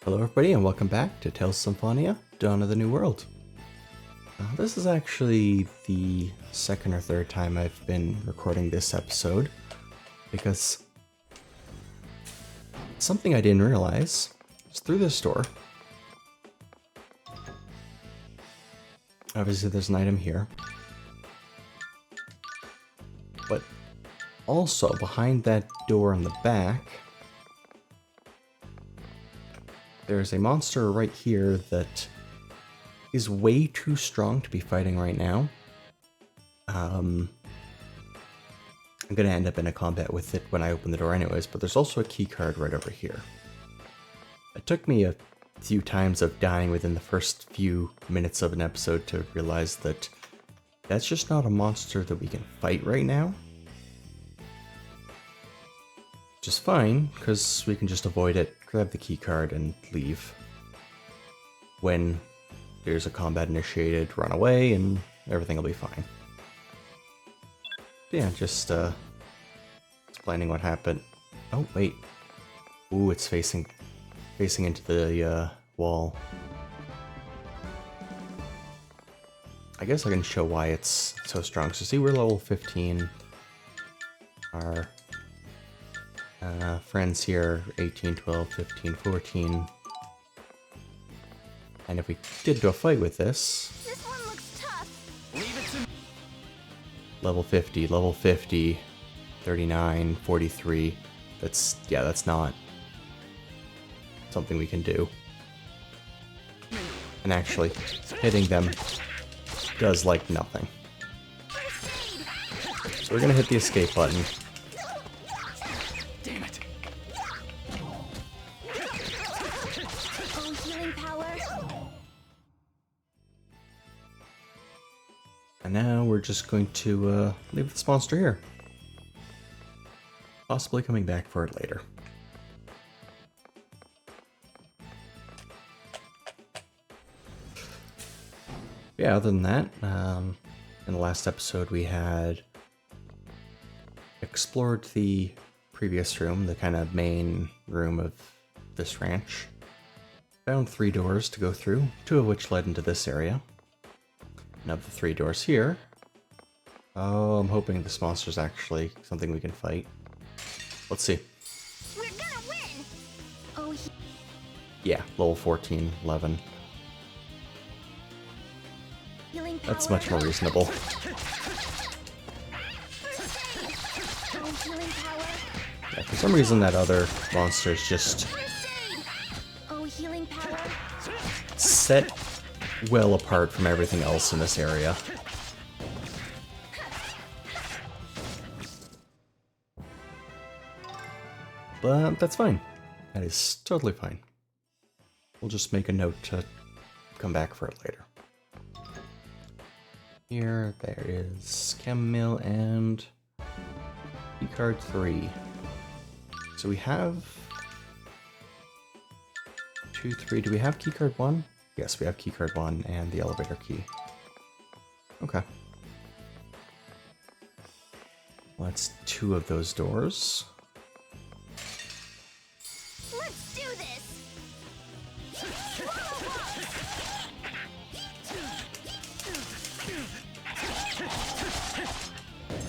Hello everybody and welcome back to Tales of Symphonia, Dawn of the New World. This is actually the second or third time I've been recording this episode, because something I didn't realize is through this door. Obviously there's an item here, but also behind that door in the back, there's a monster right here that is way too strong to be fighting right now. I'm gonna end up in a combat with it when I open the door anyways, but there's also a key card right over here. It took me a few times of dying within the first few minutes of an episode to realize that that's just not a monster that we can fight right now. Just fine, because we can just avoid it, grab the key card, and leave. When there's a combat initiated, run away, and everything will be fine. Yeah, just explaining what happened. Oh, wait. Ooh, it's facing into the wall. I guess I can show why it's so strong. So see, we're level 15. Our friends here, 18, 12, 15, 14. And if we did do a fight with this one looks tough. Leave it to level 50, 39, 43, that's not something we can do. And actually, hitting them does like nothing. So we're gonna hit the escape button. Damn it. Oh, healing power. And now we're just going to leave this monster here. Possibly coming back for it later. Yeah, other than that, in the last episode we had explored the previous room, the kind of main room of this ranch. Found 3 doors to go through, 2 of which led into this area. And of the 3 doors here, oh, I'm hoping this monster's actually something we can fight. Let's see. We're gonna win. Oh, Yeah, level 14, 11. healing power. That's much more reasonable. Oh, healing power. Yeah, for some reason that other monster is just First aid. Oh, healing power. set well apart from everything else in this area. But that's fine. That is totally fine. We'll just make a note to come back for it later. Here, there is Chem Mill and key card 3. So we have 2, 3. Do we have key card 1? Yes, we have key card 1 and the elevator key. Okay. Well, that's 2 of those doors. Let's do this.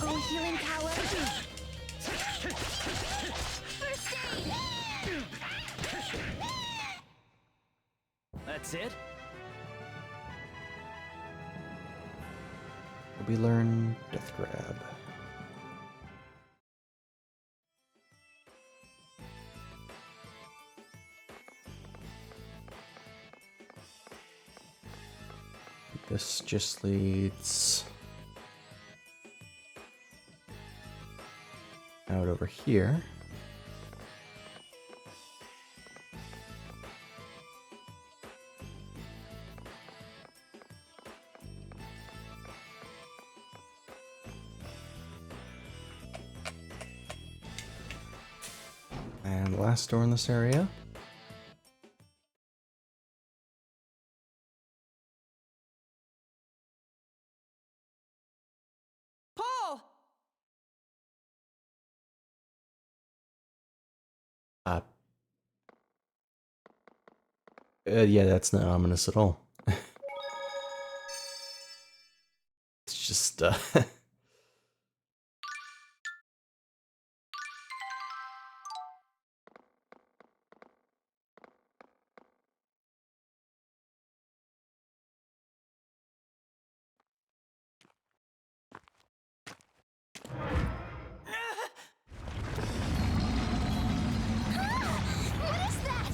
Oh, healing power. First aid. That's it? We learn Death Grab. This just leads out over here. And the last door in this area. Paul! Uh, Yeah, that's not ominous at all. It's just, What is that?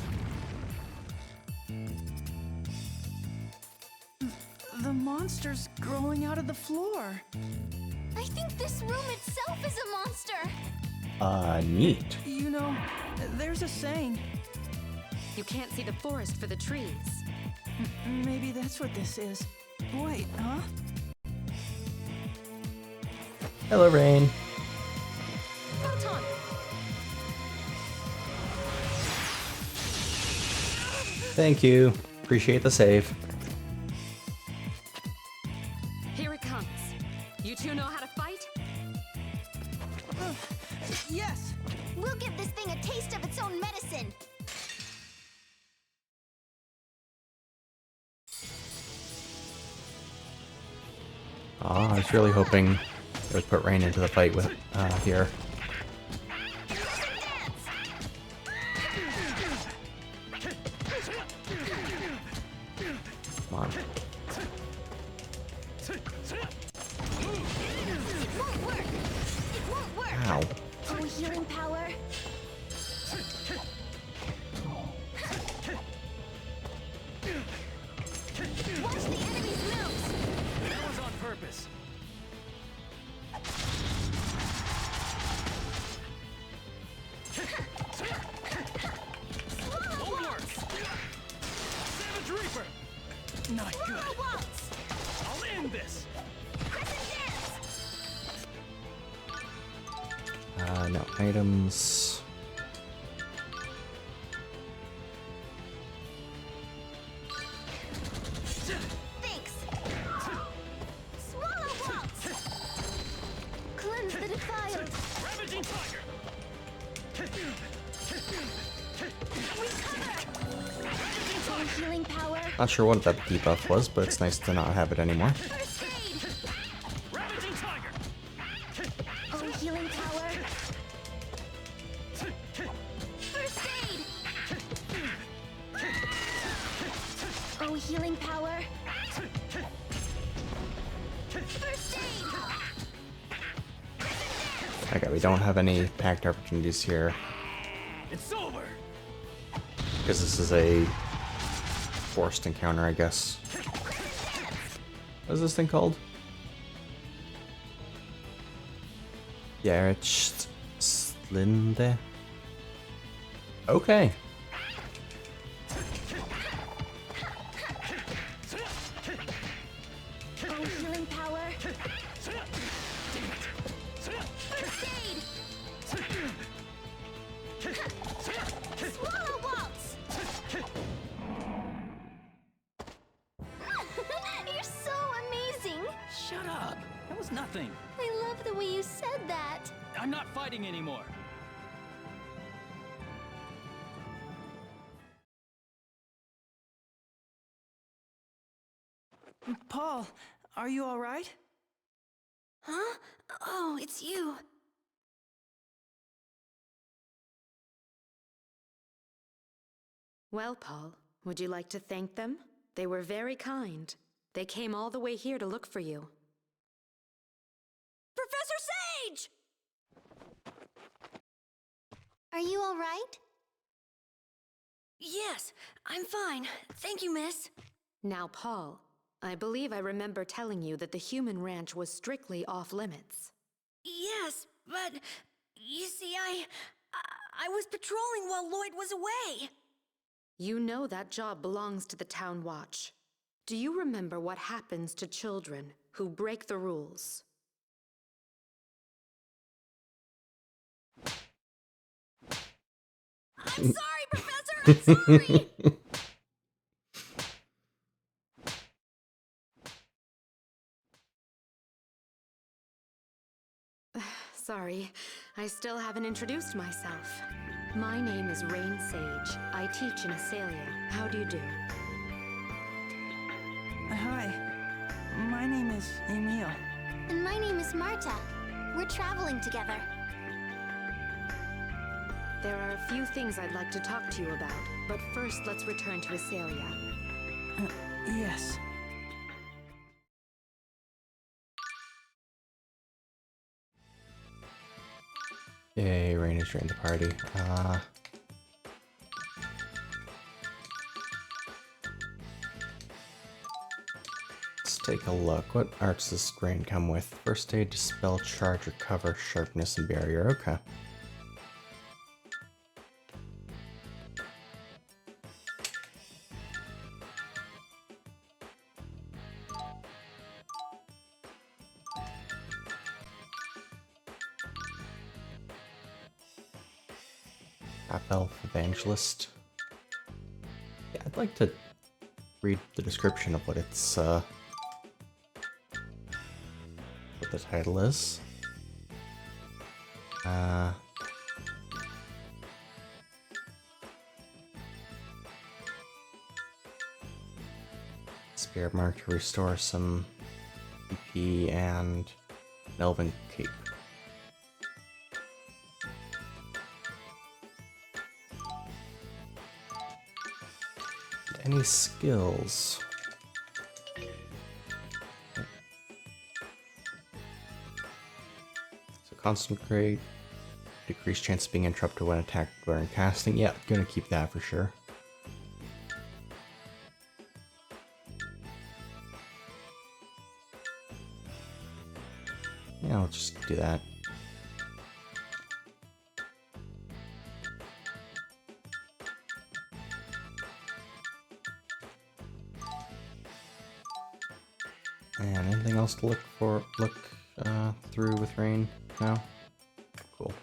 The monster's growing out of the floor. I think this room itself is a monster. neat. You know, there's a saying. You can't see the forest for the trees. Maybe that's what this is. Wait, huh? Hello, Rain. Photon! Thank you. Appreciate the save. Here it comes. You two know how to fight? Yes! We'll give this thing a taste of its own medicine. I was really hoping they would put Rain into the fight with here. Come on. It won't work. It won't work. Ow. Oh, healing power. Watch the enemy's moves. That was on purpose. Swallow waltz. Savage Reaper! Not good. Swallow waltz. I'll end this. Crescent dance. No items. Thanks. Swallow waltz. Cleanse the defiled. Ravaging Tiger! Oh, healing power. Not sure what that debuff was, but it's nice to not have it anymore. First aid. Ravaging Tiger! Oh, healing power. First aid. Oh, healing power. First aid. Okay, we don't have any packed opportunities here It's over! because this is a forced encounter, I guess. What is this thing called? Yeah, it's Slinde. Okay. Oh, healing power. First aid. Swallow waltz. You're so amazing. Shut up! That was nothing. I love the way you said that. I'm not fighting anymore. Paul, are you all right? Huh? Oh, it's you. Well, Paul, would you like to thank them? They were very kind. They came all the way here to look for you. Professor Sage! Are you all right? Yes, I'm fine. Thank you, miss. Now, Paul, I believe I remember telling you that the human ranch was strictly off limits. Yes, but you see, I was patrolling while Lloyd was away. You know that job belongs to the Town Watch. Do you remember what happens to children who break the rules? I'm sorry, Professor. I'm sorry. Sorry, I still haven't introduced myself. My name is Rain Sage. I teach in Asalia. How do you do? Hi. My name is Emil. And my name is Marta. We're traveling together. There are a few things I'd like to talk to you about, but first let's return to Asalia. Yes. Yay, Rain has joined the party. Let's take a look. What arts does Rain come with? First aid, dispel, charge, recover, sharpness, and barrier. Okay. Half-elf evangelist. Yeah, I'd like to read the description of what it's what the title is. Spirit Mark to restore some EP and an Elven Cape. Any skills? So concentrate, decrease chance of being interrupted when attacked during casting. Yeah, gonna keep that for sure. Yeah, I'll just do that. And anything else to look through with Rain? No? Cool.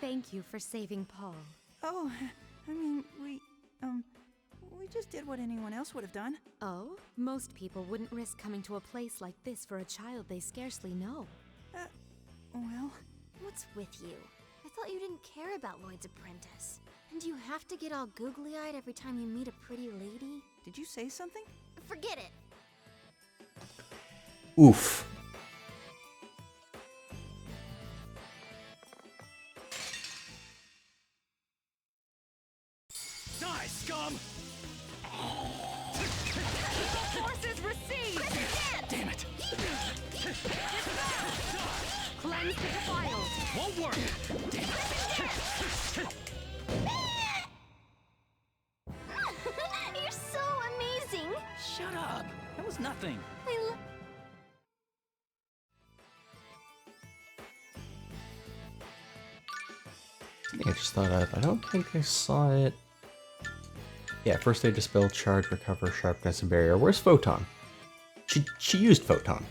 Thank you for saving Paul. Oh, I mean, we just did what anyone else would have done. Oh? Most people wouldn't risk coming to a place like this for a child they scarcely know. Well, What's with you? I thought you didn't care about Lloyd's apprentice. And do you have to get all googly-eyed every time you meet a pretty lady? did you say something? Forget it. Oof. Die, scum! Forces received! Damn it! Cleanse the defiled! Won't work! Damn it! You're so amazing. Shut up! That was nothing. I just thought of. I don't think I saw it. Yeah, first aid, dispel, charge, recover, sharpness, and barrier. Where's Photon? She used Photon.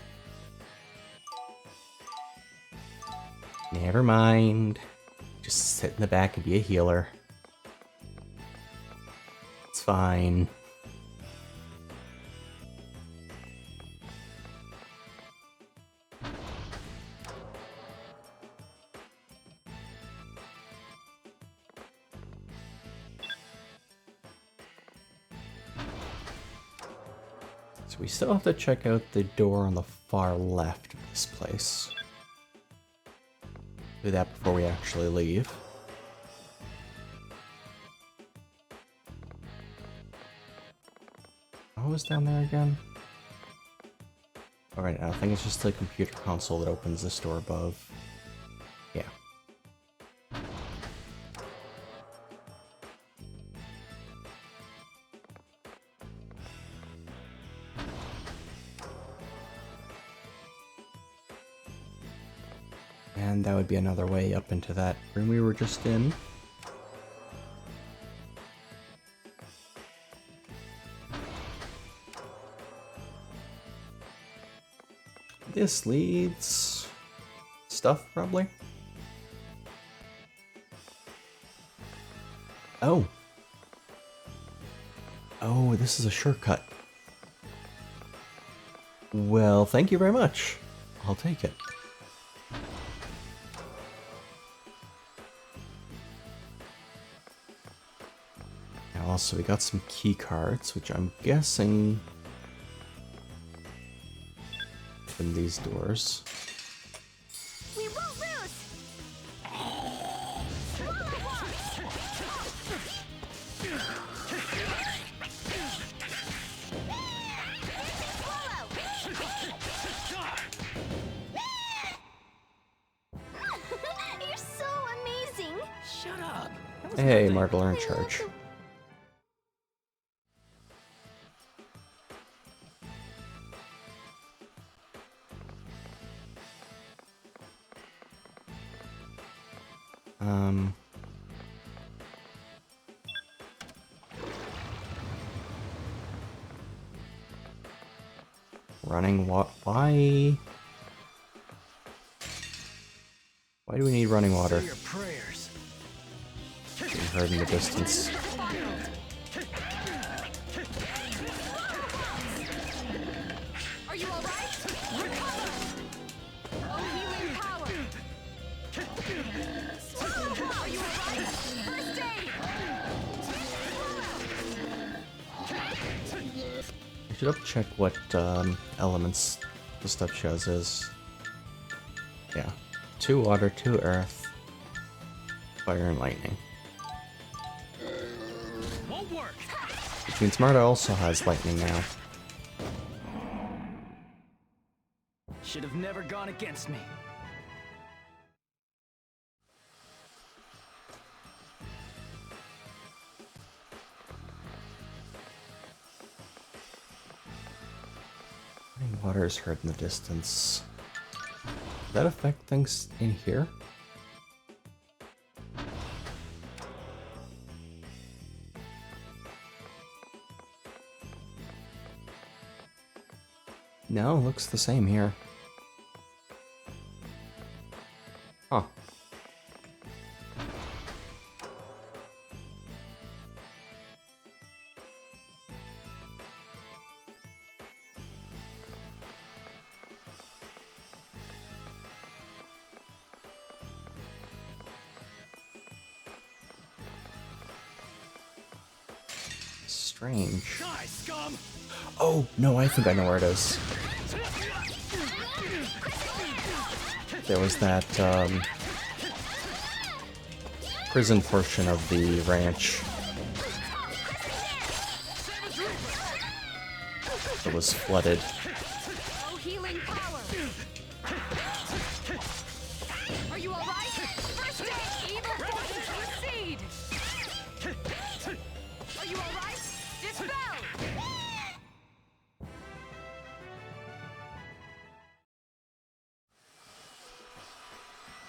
Never mind. Just sit in the back and be a healer. It's fine. So we still have to check out the door on the far left of this place. Do that before we actually leave. What was down there again? Alright, I think it's just the computer console that opens this door above. Yeah. And that would be another way up into that room we were just in. This leads... stuff, probably? Oh. Oh, this is a shortcut. Well, thank you very much. I'll take it. Now also, we got some key cards, which I'm guessing open these doors. We won't lose! You're so amazing! Shut up. That was Hey, nothing. Marble are in I love charge. the- Um... Running why? Why do we need running water? Say your prayers. Being heard in the distance. Are you alright? Recover! Oh, healing power! Are you alright? First aid! I should up check what elements the stuff shows is. Yeah. 2 water, 2 earth, fire and lightning. Won't work. Which means Marta also has lightning now. Should have never gone against me. Running water is heard in the distance. Does that affect things in here? No, looks the same here. Huh. Strange. Die, scum! Oh, no, I think I know where it is. There was that, prison portion of the ranch that was flooded. Oh, healing power! Are you alright? First aid! Evil forces recede! Are you alright? Dispel!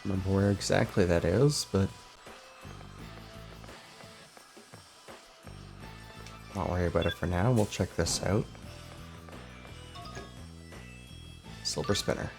Remember where exactly that is, but not worry about it for now. We'll check this out. Silver spinner.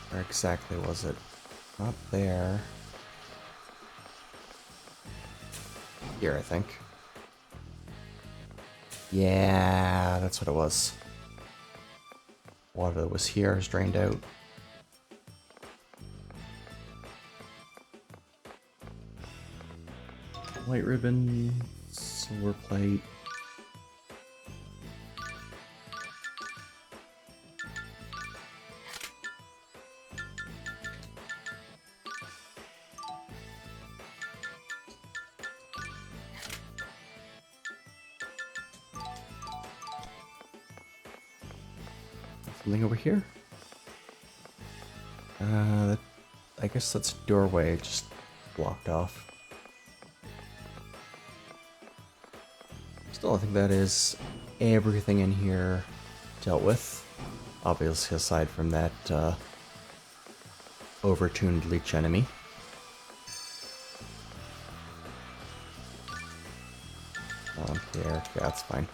Where exactly was it? Not there. Here, I think. Yeah, that's what it was. Water that was here is drained out. White ribbon, silver plate. Something over here? I guess that's a doorway just blocked off. Still, I think that is everything in here dealt with. Obviously, aside from that overtuned leech enemy. Here, yeah, that's fine.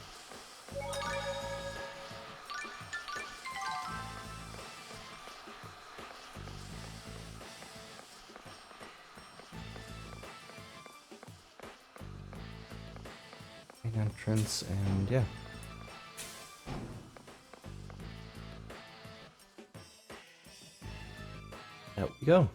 Main entrance, and yeah. Out we go.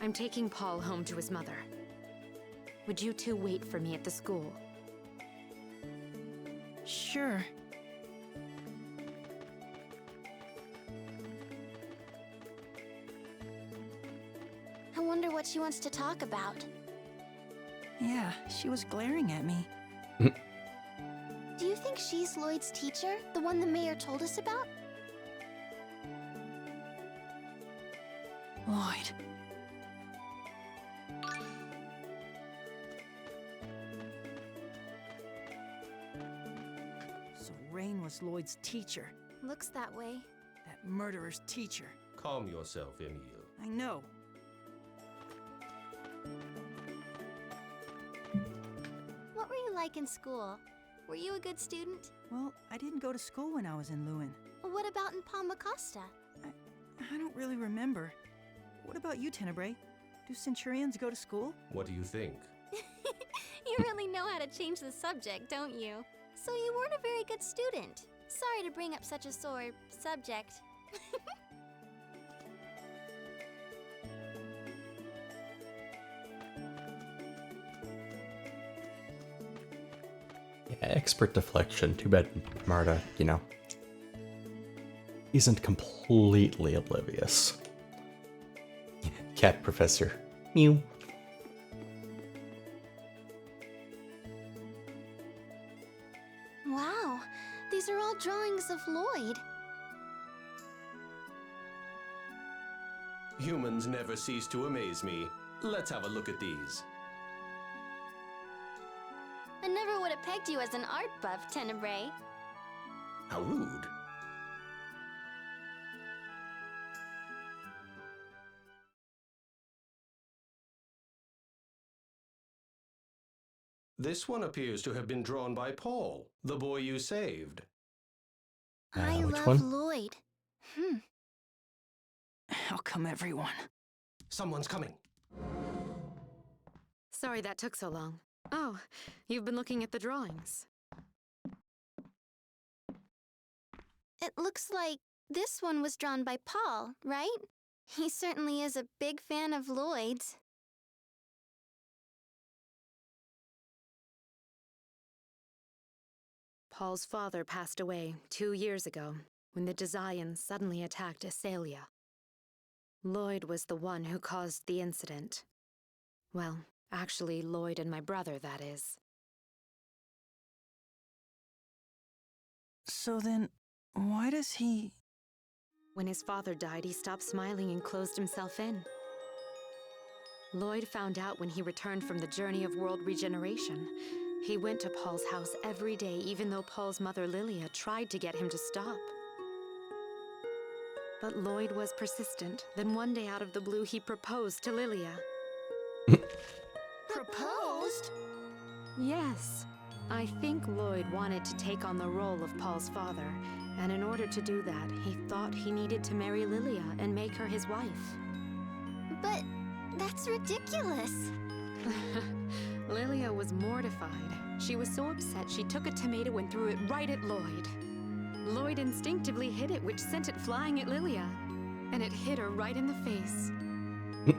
I'm taking Paul home to his mother. Would you two wait for me at the school? Sure. I wonder what she wants to talk about. Yeah, she was glaring at me. Do you think she's Lloyd's teacher? The one the mayor told us about? Lloyd. So Rain was Lloyd's teacher. Looks that way. That murderer's teacher. Calm yourself, Emil. I know. What were you like in school? Were you a good student? Well, I didn't go to school when I was in Lewin. What about in Palmacosta? I don't really remember. What about you, Tenebrae? Do Centurions go to school? What do you think? You really know how to change the subject, don't you? So you weren't a very good student. Sorry to bring up such a sore subject. Yeah, expert deflection. Too bad Marta, you know, isn't completely oblivious. Cat Professor. Mew. Wow, these are all drawings of Lloyd. Humans never cease to amaze me. Let's have a look at these. I never would have pegged you as an art buff, Tenebrae. How rude. This one appears to have been drawn by Paul, the boy you saved. I which love one? Lloyd. How come everyone? Someone's coming. Sorry that took so long. Oh, you've been looking at the drawings. It looks like this one was drawn by Paul, right? He certainly is a big fan of Lloyd's. Paul's father passed away 2 years ago when the Desians suddenly attacked Asalia. Lloyd was the one who caused the incident. Well, actually, Lloyd and my brother, that is. So then, why does he... When his father died, he stopped smiling and closed himself in. Lloyd found out when he returned from the journey of world regeneration. He went to Paul's house every day, even though Paul's mother Lilia tried to get him to stop. But Lloyd was persistent. Then one day out of the blue, he proposed to Lilia. Proposed? Yes. I think Lloyd wanted to take on the role of Paul's father, and in order to do that, he thought he needed to marry Lilia and make her his wife. But that's ridiculous. Lilia was mortified. She was so upset she took a tomato and threw it right at Lloyd. Lloyd instinctively hit it, which sent it flying at Lilia, and it hit her right in the face.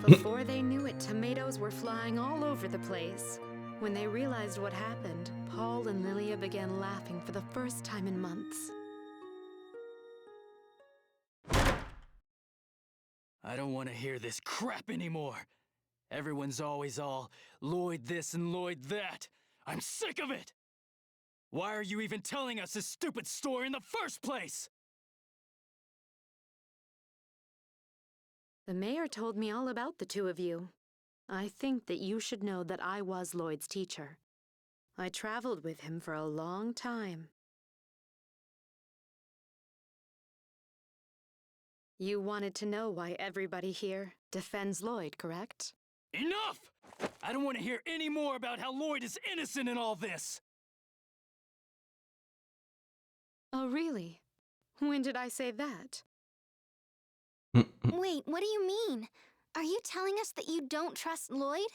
Before they knew it, tomatoes were flying all over the place. When they realized what happened, Paul and Lilia began laughing for the first time in months. I don't want to hear this crap anymore. Everyone's always all Lloyd this and Lloyd that. I'm sick of it! Why are you even telling us this stupid story in the first place? The mayor told me all about the two of you. I think that you should know that I was Lloyd's teacher. I traveled with him for a long time. You wanted to know why everybody here defends Lloyd, correct? Enough! I don't want to hear any more about how Lloyd is innocent in all this! Oh, really? When did I say that? Wait, what do you mean? Are you telling us that you don't trust Lloyd?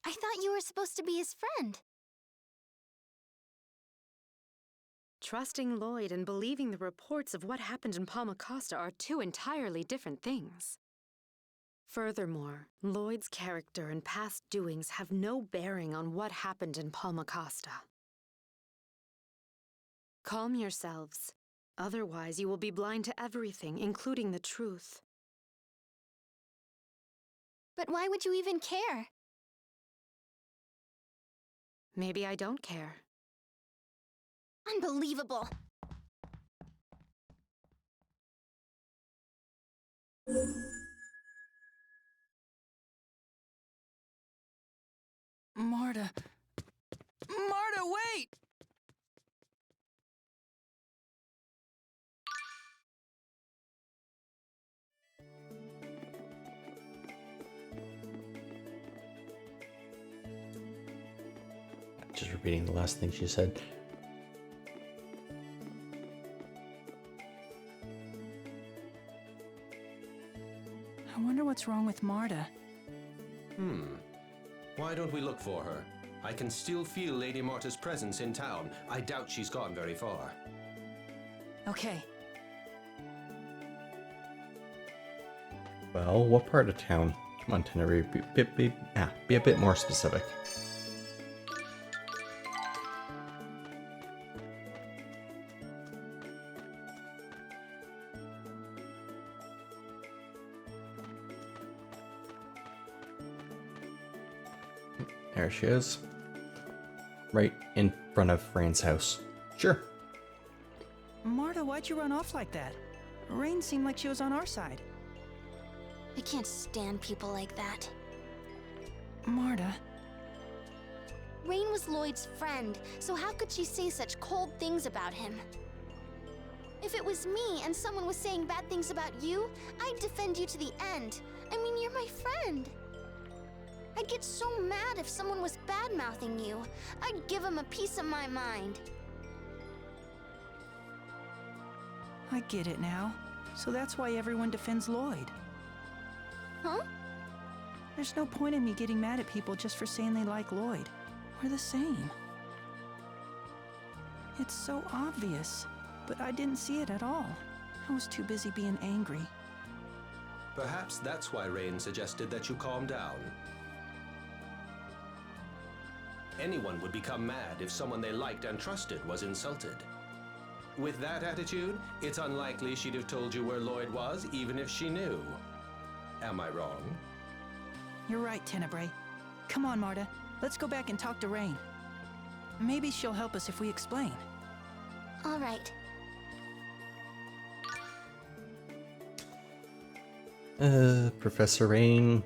I thought you were supposed to be his friend. Trusting Lloyd and believing the reports of what happened in Palma Costa are two entirely different things. Furthermore, Lloyd's character and past doings have no bearing on what happened in Palma Costa. Calm yourselves. Otherwise, you will be blind to everything, including the truth. But why would you even care? Maybe I don't care. Unbelievable. Marta. Marta, wait! Just repeating the last thing she said. I wonder what's wrong with Marta. Why don't we look for her? I can still feel Lady Marta's presence in town. I doubt she's gone very far. Okay. Well, what part of town? Come on, Tenerife, be a bit more specific. There she is. Right in front of Fran's house. Sure. Marta, why'd you run off like that? Rain seemed like she was on our side. I can't stand people like that. Marta. Rain was Lloyd's friend, so how could she say such cold things about him? If it was me and someone was saying bad things about you, I'd defend you to the end. I mean, you're my friend. I'd get so mad if someone was bad-mouthing you. I'd give them a piece of my mind. I get it now. So that's why everyone defends Lloyd. Huh? There's no point in me getting mad at people just for saying they like Lloyd. We're the same. It's so obvious, but I didn't see it at all. I was too busy being angry. Perhaps that's why Rain suggested that you calm down. Anyone would become mad if someone they liked and trusted was insulted. With that attitude, it's unlikely she'd have told you where Lloyd was, even if she knew. Am I wrong? You're right, Tenebrae. Come on, Marta. Let's go back and talk to Rain. Maybe she'll help us if we explain. All right. Professor Rain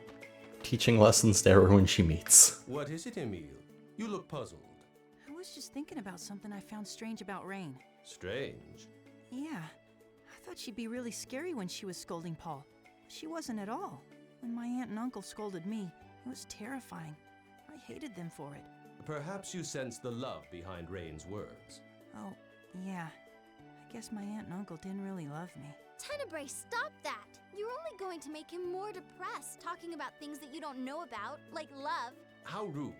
teaching lessons to everyone she meets. What is it, Emile? You look puzzled. I was just thinking about something I found strange about Rain. Strange. Yeah, I thought she'd be really scary when she was scolding Paul. She wasn't at all. When my aunt and uncle scolded me, it was terrifying. I hated them for it. Perhaps you sense the love behind Rain's words. Oh, yeah. I guess my aunt and uncle didn't really love me. Tenebrae, stop that! You're only going to make him more depressed, talking about things that you don't know about, like love. How rude.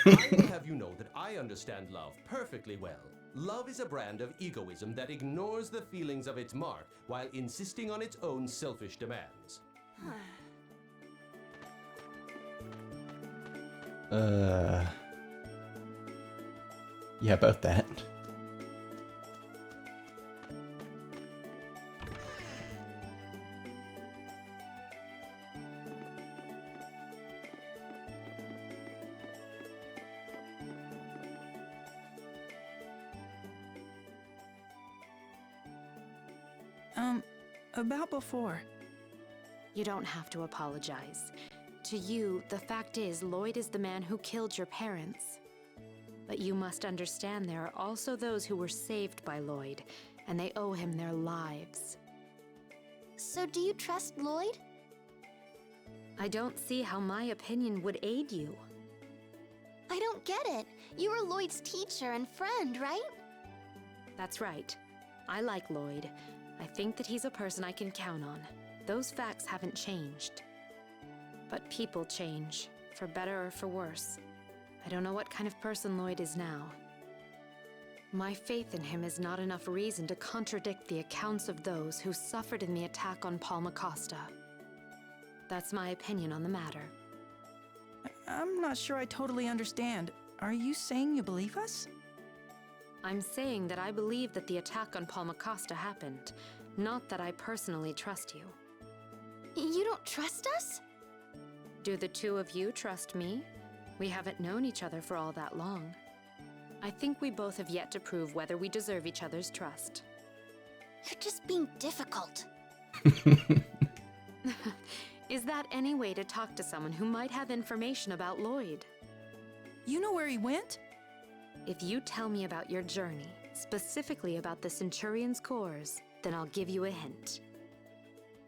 I will have you know that I understand love perfectly well. Love is a brand of egoism that ignores the feelings of its mark while insisting on its own selfish demands. Yeah, about that. About before. You don't have to apologize. To you, the fact is Lloyd is the man who killed your parents. But you must understand there are also those who were saved by Lloyd, and they owe him their lives. So do you trust Lloyd? I don't see how my opinion would aid you. I don't get it. You were Lloyd's teacher and friend, right? That's right. I like Lloyd. I think that he's a person I can count on. Those facts haven't changed. But people change, for better or for worse. I don't know what kind of person Lloyd is now. My faith in him is not enough reason to contradict the accounts of those who suffered in the attack on Paul Acosta. That's my opinion on the matter. I'm not sure I totally understand. Are you saying you believe us? I'm saying that I believe that the attack on Paul Acosta happened, not that I personally trust you. You don't trust us? Do the two of you trust me? We haven't known each other for all that long. I think we both have yet to prove whether we deserve each other's trust. You're just being difficult. Is that any way to talk to someone who might have information about Lloyd? You know where he went? If you tell me about your journey, specifically about the Centurion's cores, then I'll give you a hint.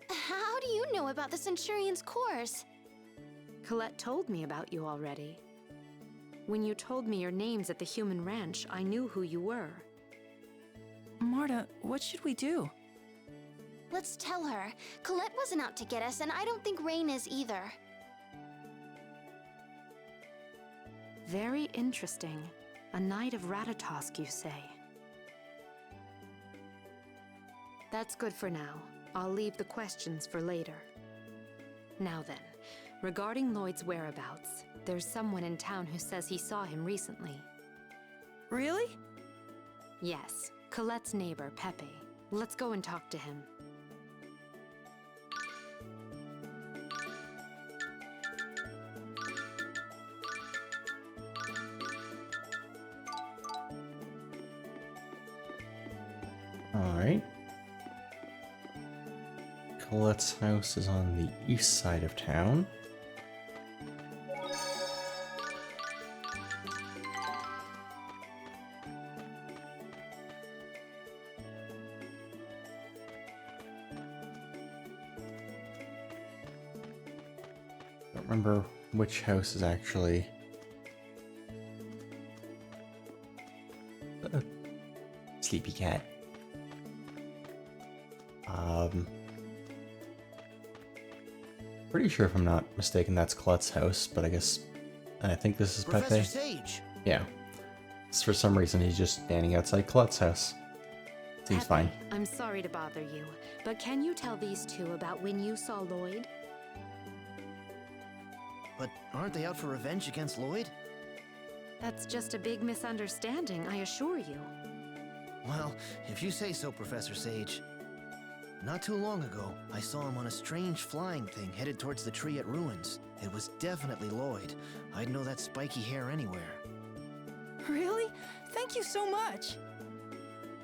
How do you know about the Centurion's cores? Colette told me about you already. When you told me your names at the human ranch, I knew who you were. Marta, what should we do? Let's tell her. Colette wasn't out to get us, and I don't think Rain is either. Very interesting. A knight of Ratatosk, you say? That's good for now. I'll leave the questions for later. Now then, regarding Lloyd's whereabouts, there's someone in town who says he saw him recently. Really? Yes, Colette's neighbor, Pepe. Let's go and talk to him. Alright. Colette's house is on the east side of town. Don't remember which house is actually... Sleepy cat. Pretty sure if I'm not mistaken that's Colette's house, but I think this is Professor Pepe. Sage. Yeah. For some reason he's just standing outside Colette's house. Seems Pepe, fine. I'm sorry to bother you, but can you tell these two about when you saw Lloyd? But aren't they out for revenge against Lloyd? That's just a big misunderstanding, I assure you. Well, if you say so, Professor Sage. Not too long ago, I saw him on a strange flying thing headed towards the tree at Ruins. It was definitely Lloyd. I'd know that spiky hair anywhere. Really? Thank you so much.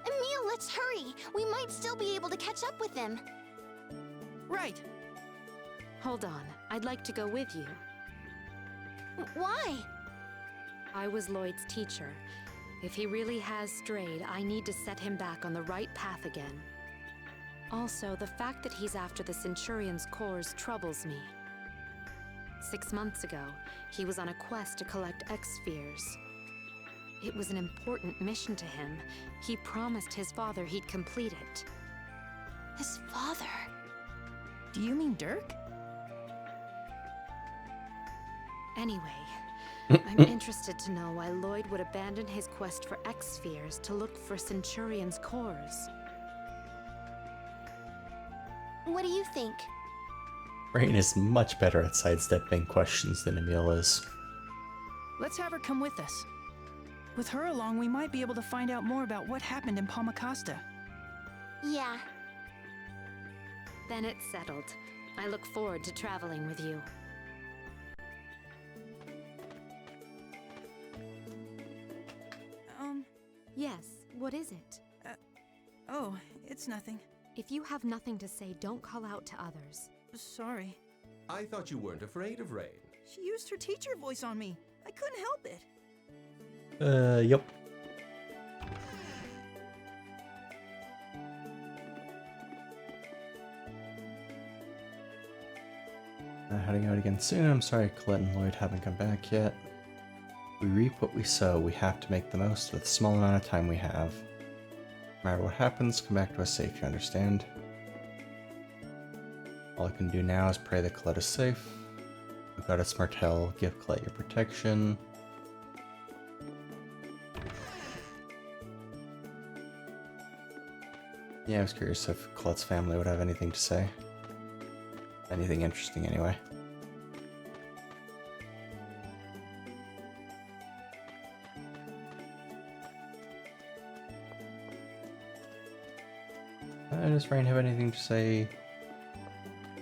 Emil, let's hurry. We might still be able to catch up with him. Right. Hold on, I'd like to go with you. Why? I was Lloyd's teacher. If he really has strayed, I need to set him back on the right path again. Also, the fact that he's after the Centurion's cores troubles me. 6 months ago, he was on a quest to collect X-spheres. It was an important mission to him. He promised his father he'd complete it. His father? Do you mean Dirk? Anyway, I'm interested to know why Lloyd would abandon his quest for X-spheres to look for Centurion's cores. What do you think? Rain is much better at sidestepping questions than Emil is. Let's have her come with us. With her along, we might be able to find out more about what happened in Palmacosta. Yeah. Then it's settled. I look forward to traveling with you. Um, Yes, what is it? oh, it's nothing. If you have nothing to say, don't call out to others. Sorry. I thought you weren't afraid of rain. She used her teacher voice on me. I couldn't help it. Yep. Heading out again soon. I'm sorry Colette and Lloyd haven't come back yet. We reap what we sow. We have to make the most with the small amount of time we have. No matter what happens, come back to us safe, you understand? All I can do now is pray that Colette is safe. We've got a Martell, give Colette your protection. Yeah, I was curious if Colette's family would have anything to say. Anything interesting, anyway. Does Rain have anything to say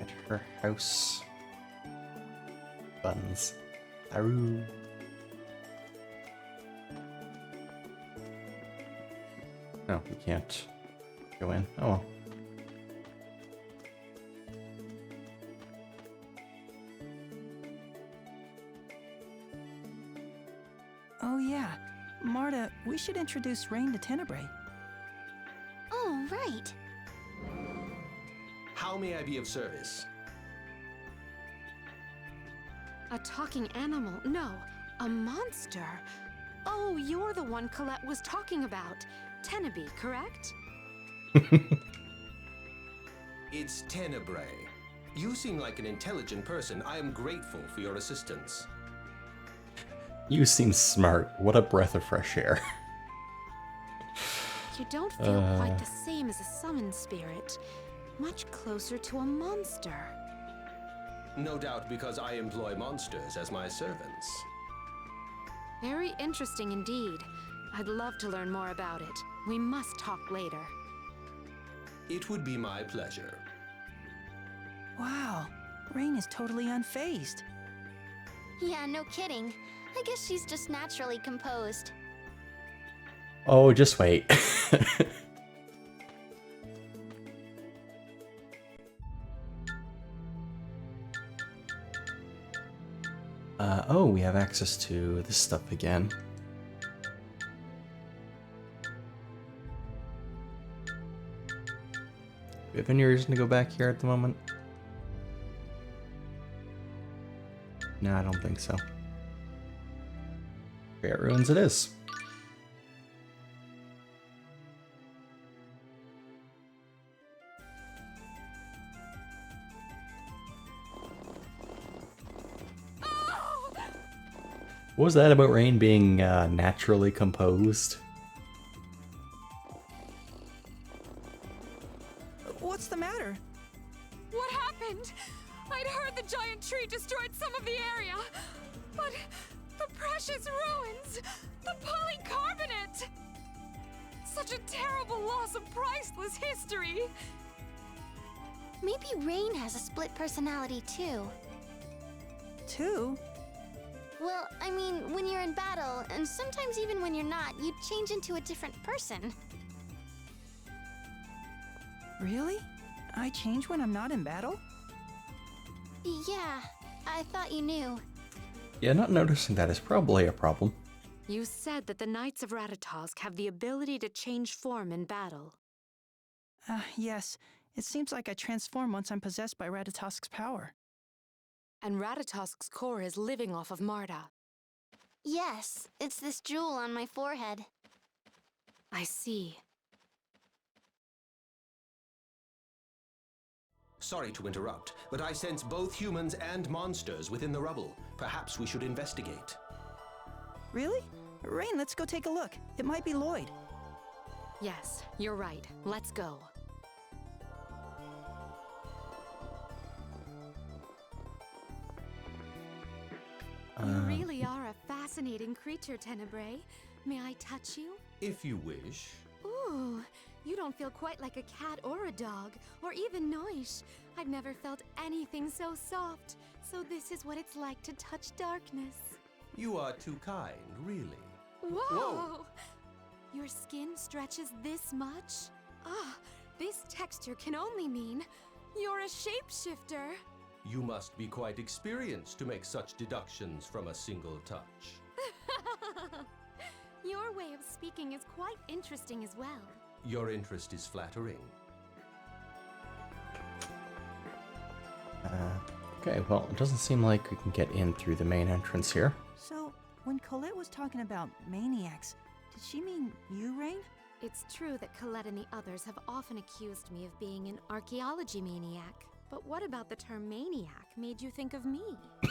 at her house? Buttons. Aru. No, we can't go in. Oh well. Oh yeah. Marta, we should introduce Rain to Tenebrae. Oh, right. How may I be of service? A talking animal? No, a monster. Oh, you're the one Colette was talking about. Tenebrae, correct? It's Tenebrae. You seem like an intelligent person. I am grateful for your assistance. You seem smart. What a breath of fresh air. You don't feel quite the same as a summoned spirit. Much closer to a monster. No doubt because I employ monsters as my servants. Very interesting indeed. I'd love to learn more about it. We must talk later. It would be my pleasure. Wow. Rain is totally unfazed. Yeah, no kidding. I guess she's just naturally composed. Oh, just wait. Oh, we have access to this stuff again. Do we have any reason to go back here at the moment? No, I don't think so. Great Ruins it is. What was that about Rain being naturally composed? What's the matter? What happened? I'd heard the giant tree destroyed some of the area. But the precious ruins! The polycarbonate! Such a terrible loss of priceless history! Maybe Rain has a split personality too. Two? Well, I mean, when you're in battle, and sometimes even when you're not, you change into a different person. Really? I change when I'm not in battle? Yeah, I thought you knew. Yeah, not noticing that is probably a problem. You said that the Knights of Ratatosk have the ability to change form in battle. Yes. It seems like I transform once I'm possessed by Ratatosk's power. And Ratatosk's core is living off of Marta. Yes, it's this jewel on my forehead. I see. Sorry to interrupt, but I sense both humans and monsters within the rubble. Perhaps we should investigate. Really? Rain, let's go take a look. It might be Lloyd. Yes, you're right. Let's go. You really are a fascinating creature, Tenebrae. May I touch you? If you wish. Ooh, you don't feel quite like a cat or a dog, or even Noish. I've never felt anything so soft. So this is what it's like to touch darkness. You are too kind, really. Whoa! Whoa. Your skin stretches this much? Ah, this texture can only mean you're a shapeshifter. You must be quite experienced to make such deductions from a single touch. Your way of speaking is quite interesting as well. Your interest is flattering. Okay, well, it doesn't seem like we can get in through the main entrance here. So, when Colette was talking about maniacs, did she mean you, Rain? It's true that Colette and the others have often accused me of being an archaeology maniac. But what about the term maniac made you think of me?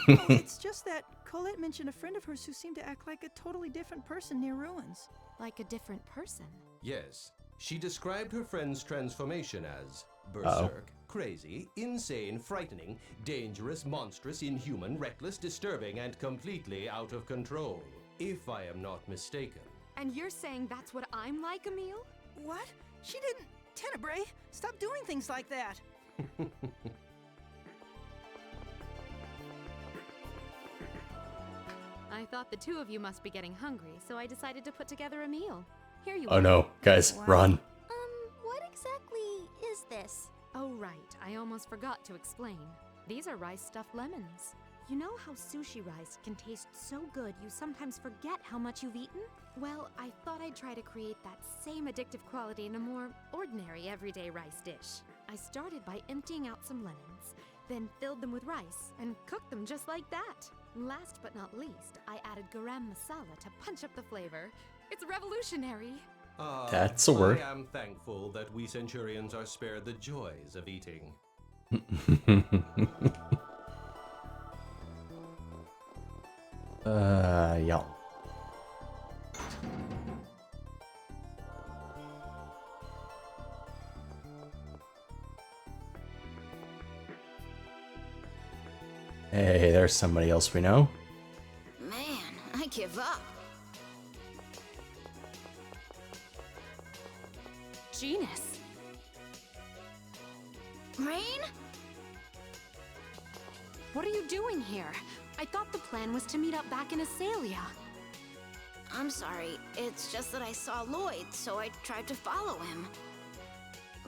Oh, it's just that Colette mentioned a friend of hers who seemed to act like a totally different person near ruins. Like a different person? Yes, she described her friend's transformation as berserk, crazy, insane, frightening, dangerous, monstrous, inhuman, reckless, disturbing, and completely out of control. If I am not mistaken. And you're saying that's what I'm like, Emile? What? She didn't. Tenebrae, stop doing things like that. I thought the two of you must be getting hungry, so I decided to put together a meal. Here you Oh are. no, guys, Wow. run. What exactly is this? Oh, right. I almost forgot to explain. These are rice stuffed lemons. You know how sushi rice can taste so good you sometimes forget how much you've eaten? Well, I thought I'd try to create that same addictive quality in a more ordinary everyday rice dish. I started by emptying out some lemons, then filled them with rice and cooked them just like that. Last but not least, I added garam masala to punch up the flavor. It's revolutionary. That's a word. I am thankful that we Centurions are spared the joys of eating. Yeah. Hey, there's somebody else we know. Man, I give up. Genus. Rain? What are you doing here? I thought the plan was to meet up back in Asalia. I'm sorry. It's just that I saw Lloyd, so I tried to follow him.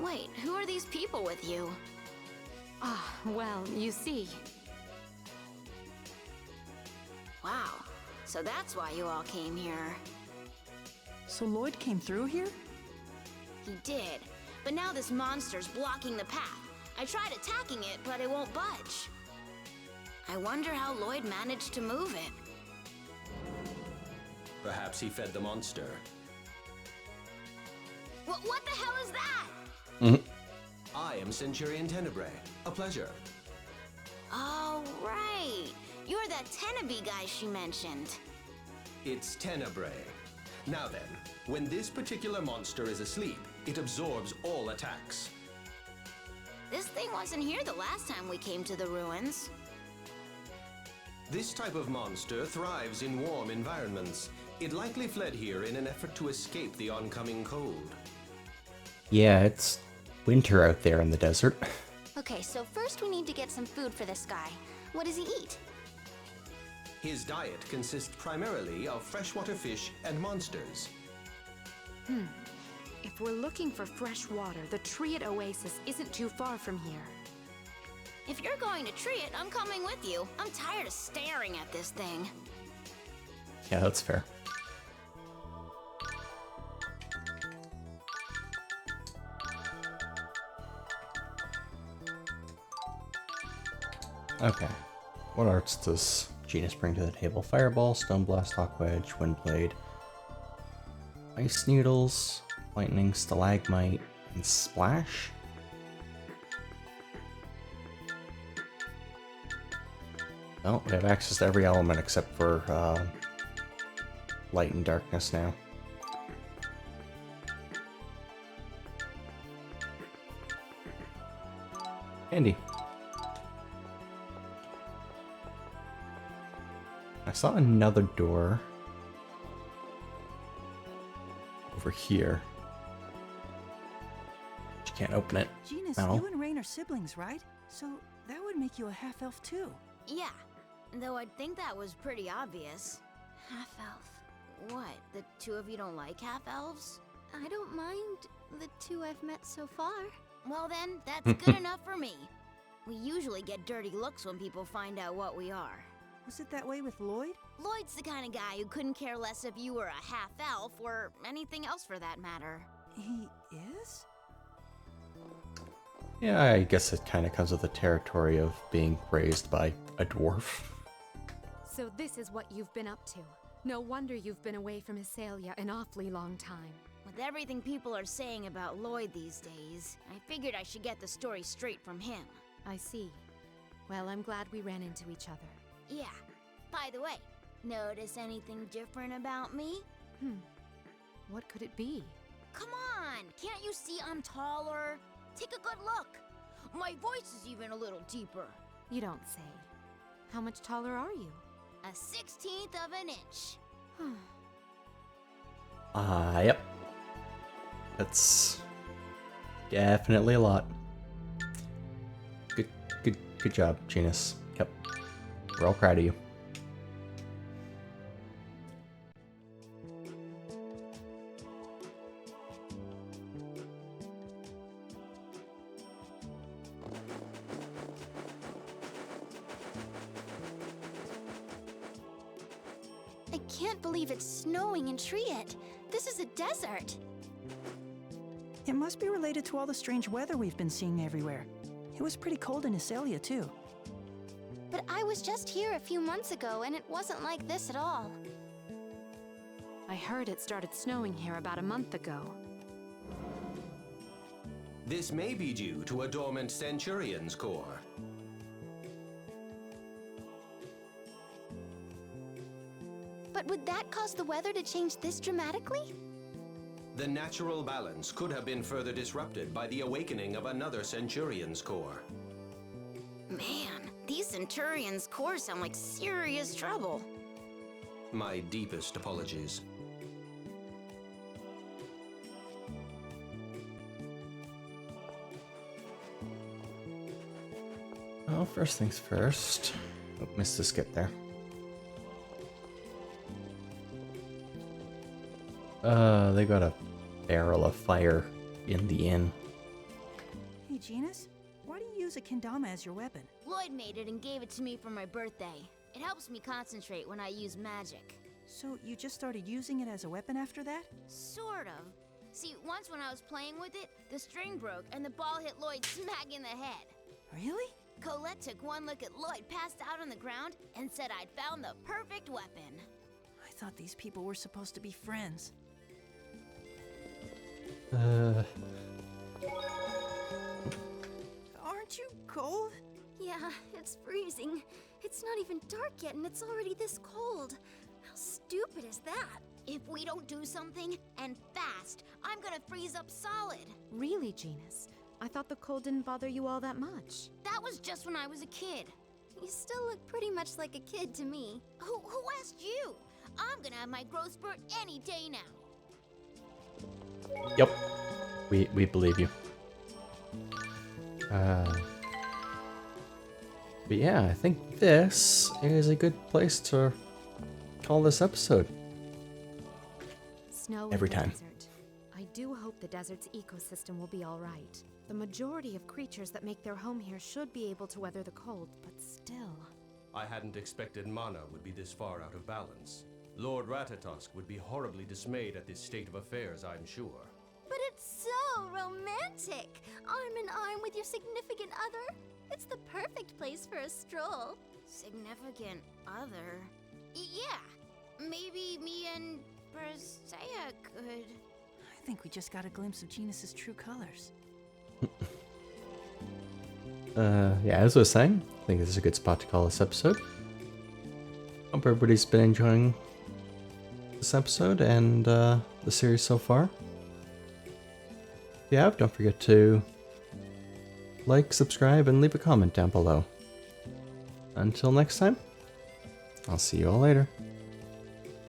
Wait, who are these people with you? Ah, well, you see. Wow, so that's why you all came here. So Lloyd came through here? He did, but now this monster's blocking the path. I tried attacking it, but it won't budge. I wonder how Lloyd managed to move it. Perhaps he fed the monster. What the hell is that? I am Centurion Tenebrae. A pleasure. Oh, right. You're that Tenebrae guy she mentioned. It's Tenebrae. Now then, when this particular monster is asleep, it absorbs all attacks. This thing wasn't here the last time we came to the ruins. This type of monster thrives in warm environments. It likely fled here in an effort to escape the oncoming cold. Yeah, it's winter out there in the desert. Okay, so first we need to get some food for this guy. What does he eat? His diet consists primarily of freshwater fish and monsters. If we're looking for fresh water, the Triad Oasis isn't too far from here. If you're going to Triad, I'm coming with you. I'm tired of staring at this thing. Yeah, that's fair. Okay. What arts does Genus bring to the table? Fireball, Stone Blast, Hawk Wedge, Windblade, Ice Needles, Lightning, Stalagmite, and Splash? Well, we have access to every element except for light and darkness now. Andy. I saw another door over here. But you can't open it. Genus, No. you and Rain are siblings, right? So that would make you a half-elf too. Yeah, though I'd think that was pretty obvious. Half-elf. What, the two of you don't like half-elves? I don't mind the two I've met so far. Well then, that's good enough for me. We usually get dirty looks when people find out what we are. Was it that way with Lloyd? Lloyd's the kind of guy who couldn't care less if you were a half-elf or anything else for that matter. He is? Yeah, I guess it kind of comes with the territory of being raised by a dwarf. So this is what you've been up to. No wonder you've been away from Isalia an awfully long time. With everything people are saying about Lloyd these days, I figured I should get the story straight from him. I see. Well, I'm glad we ran into each other. Yeah. By the way, notice anything different about me? What could it be? Come on! Can't you see I'm taller? Take a good look. My voice is even a little deeper. You don't say. How much taller are you? A 1/16 of an inch. Yep. That's definitely a lot. Good job, Genus. Yep. We're all proud of you. I can't believe it's snowing in Triet. This is a desert. It must be related to all the strange weather we've been seeing everywhere. It was pretty cold in Isalia, too. But I was just here a few months ago, and it wasn't like this at all. I heard it started snowing here about a month ago. This may be due to a dormant Centurion's core. But would that cause the weather to change this dramatically? The natural balance could have been further disrupted by the awakening of another Centurion's core. Man, these Centurions' cores sound like serious trouble. My deepest apologies. Well, first things first. Oh, missed a skip there. They got a barrel of fire in the inn. Hey, Genus, why do you use a kendama as your weapon? Lloyd made it and gave it to me for my birthday. It helps me concentrate when I use magic. So you just started using it as a weapon after that? Sort of. See, once when I was playing with it, the string broke and the ball hit Lloyd smack in the head. Really? Colette took one look at Lloyd passed out on the ground and said I'd found the perfect weapon. I thought these people were supposed to be friends. Aren't you cold? Yeah, it's freezing. It's not even dark yet, and it's already this cold. How stupid is that? If we don't do something, and fast, I'm gonna freeze up solid. Really, Genus? I thought the cold didn't bother you all that much. That was just when I was a kid. You still look pretty much like a kid to me. Who asked you? I'm gonna have my growth spurt any day now. Yep. We believe you. But yeah, I think this is a good place to call this episode. Snow Every in the time. desert. I do hope the desert's ecosystem will be all right. The majority of creatures that make their home here should be able to weather the cold, but still. I hadn't expected Mana would be this far out of balance. Lord Ratatosk would be horribly dismayed at this state of affairs, I'm sure. But it's so romantic! Arm in arm with your significant other. It's the perfect place for a stroll. Significant other? Yeah, maybe me and Persea could. I think we just got a glimpse of Genus's true colors. Yeah, as I was saying, I think this is a good spot to call this episode. Hope everybody's been enjoying this episode and the series so far. If you have, don't forget to like, subscribe, and leave a comment down below. Until next time, I'll see you all later.